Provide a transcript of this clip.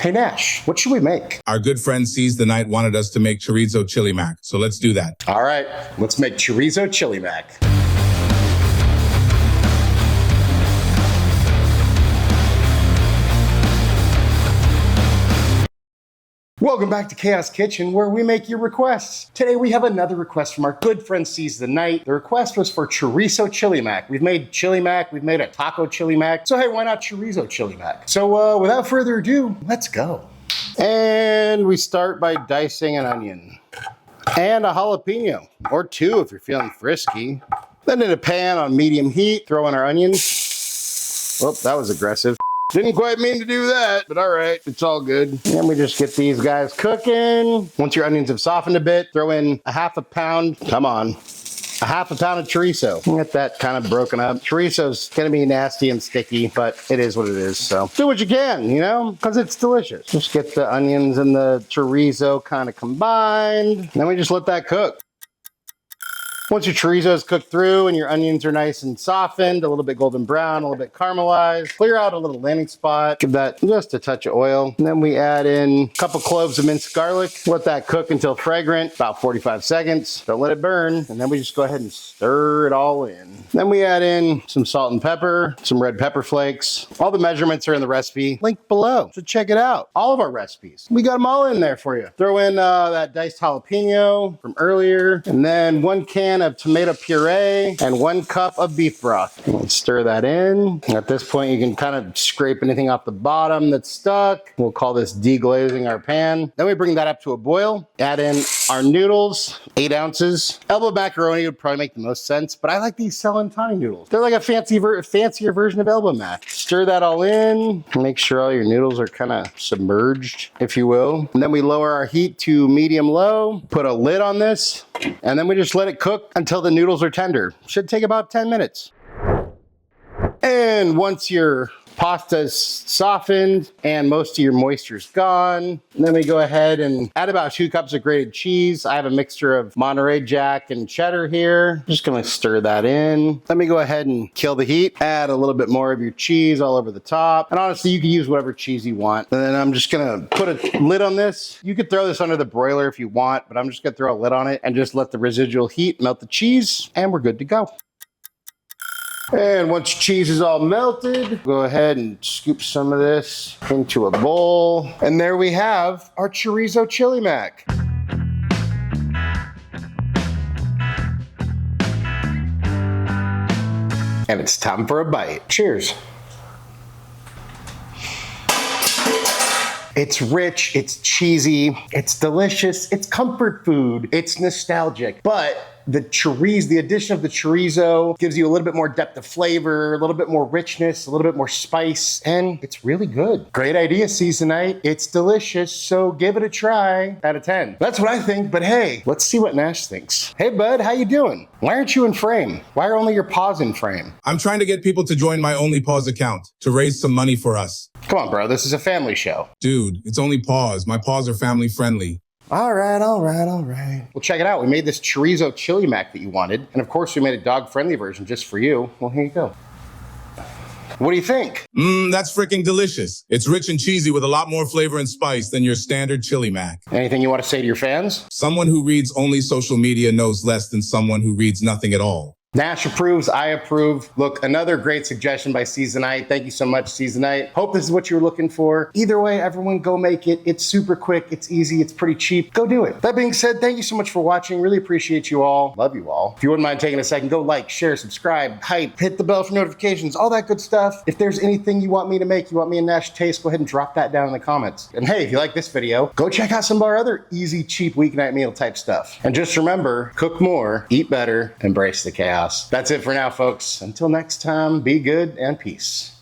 Hey Nash, what should we make? Our good friend Seize the Night wanted us to make Chorizo Chili Mac, so let's do that. All right, let's make Chorizo Chili Mac. Welcome back to Chaos Kitchen, where we make your requests. Today we have another request from our good friend Seize the Night. The request was for Chorizo Chili Mac. We've made Chili Mac, we've made a Taco Chili Mac, so hey, why not Chorizo Chili Mac? So without further ado, let's go. And we start by dicing an onion. And a jalapeno, or two if you're feeling frisky. Then in a pan on medium heat, throw in our onions. Whoop, that was aggressive. Didn't quite mean to do that, but all right, it's all good. And we just get these guys cooking. Once your onions have softened a bit, throw in a half a pound of chorizo. Get that kind of broken up. Chorizo's gonna be nasty and sticky, but it is what it is, so do what you can, you know, because it's delicious. Just get the onions and the chorizo kind of combined, and then we just let that cook. Once your chorizo is cooked through and your onions are nice and softened, a little bit golden brown, a little bit caramelized, clear out a little landing spot, give that just a touch of oil. And then we add in a couple cloves of minced garlic. Let that cook until fragrant, about 45 seconds. Don't let it burn. And then we just go ahead and stir it all in. Then we add in some salt and pepper, some red pepper flakes. All the measurements are in the recipe, linked below, so check it out. All of our recipes, we got them all in there for you. Throw in that diced jalapeno from earlier, and then 1 can of tomato puree and 1 cup of beef broth. And stir that in. At this point, you can kind of scrape anything off the bottom that's stuck. We'll call this deglazing our pan. Then we bring that up to a boil. Add in our noodles, 8 ounces. Elbow macaroni would probably make the most sense, but I like these Celentine noodles. They're like a fancier version of elbow mac. Stir that all in. Make sure all your noodles are kind of submerged, if you will. And then we lower our heat to medium-low, put a lid on this, and then we just let it cook until the noodles are tender. Should take about 10 minutes. And once your pasta's softened and most of your moisture's gone, then we go ahead and add about 2 cups of grated cheese. I have a mixture of Monterey Jack and cheddar here. Just gonna stir that in. Let me go ahead and kill the heat. Add a little bit more of your cheese all over the top. And honestly, you can use whatever cheese you want. And then I'm just gonna put a lid on this. You could throw this under the broiler if you want, but I'm just gonna throw a lid on it and just let the residual heat melt the cheese, and we're good to go. And once cheese is all melted, go ahead and scoop some of this into a bowl. And there we have our Chorizo Chili Mac. And it's time for a bite. Cheers. It's rich, it's cheesy, it's delicious, it's comfort food, it's nostalgic, but the addition of the chorizo gives you a little bit more depth of flavor, a little bit more richness, a little bit more spice, and it's really good. Great idea, Seize the Night. It's delicious, so give it a try out of 10. That's what I think, but hey, let's see what Nash thinks. Hey bud, how you doing? Why aren't you in frame? Why are only your paws in frame? I'm trying to get people to join my Only Paws account to raise some money for us. Come on, bro, this is a family show. Dude, it's only paws. My paws are family friendly. All right. Well, check it out. We made this Chorizo Chili Mac that you wanted. And of course, we made a dog-friendly version just for you. Well, here you go. What do you think? That's freaking delicious. It's rich and cheesy with a lot more flavor and spice than your standard chili mac. Anything you want to say to your fans? Someone who reads only social media knows less than someone who reads nothing at all. Nash approves, I approve. Look, another great suggestion by Seize the Night. Thank you so much, Seize the Night. Hope this is what you were looking for. Either way, everyone go make it. It's super quick, it's easy, it's pretty cheap. Go do it. That being said, thank you so much for watching. Really appreciate you all. Love you all. If you wouldn't mind taking a second, go like, share, subscribe, hype, hit the bell for notifications, all that good stuff. If there's anything you want me to make, you want me and Nash to taste, go ahead and drop that down in the comments. And hey, if you like this video, go check out some of our other easy, cheap weeknight meal type stuff. And just remember, cook more, eat better, embrace the chaos. That's it for now, folks. Until next time, be good and peace.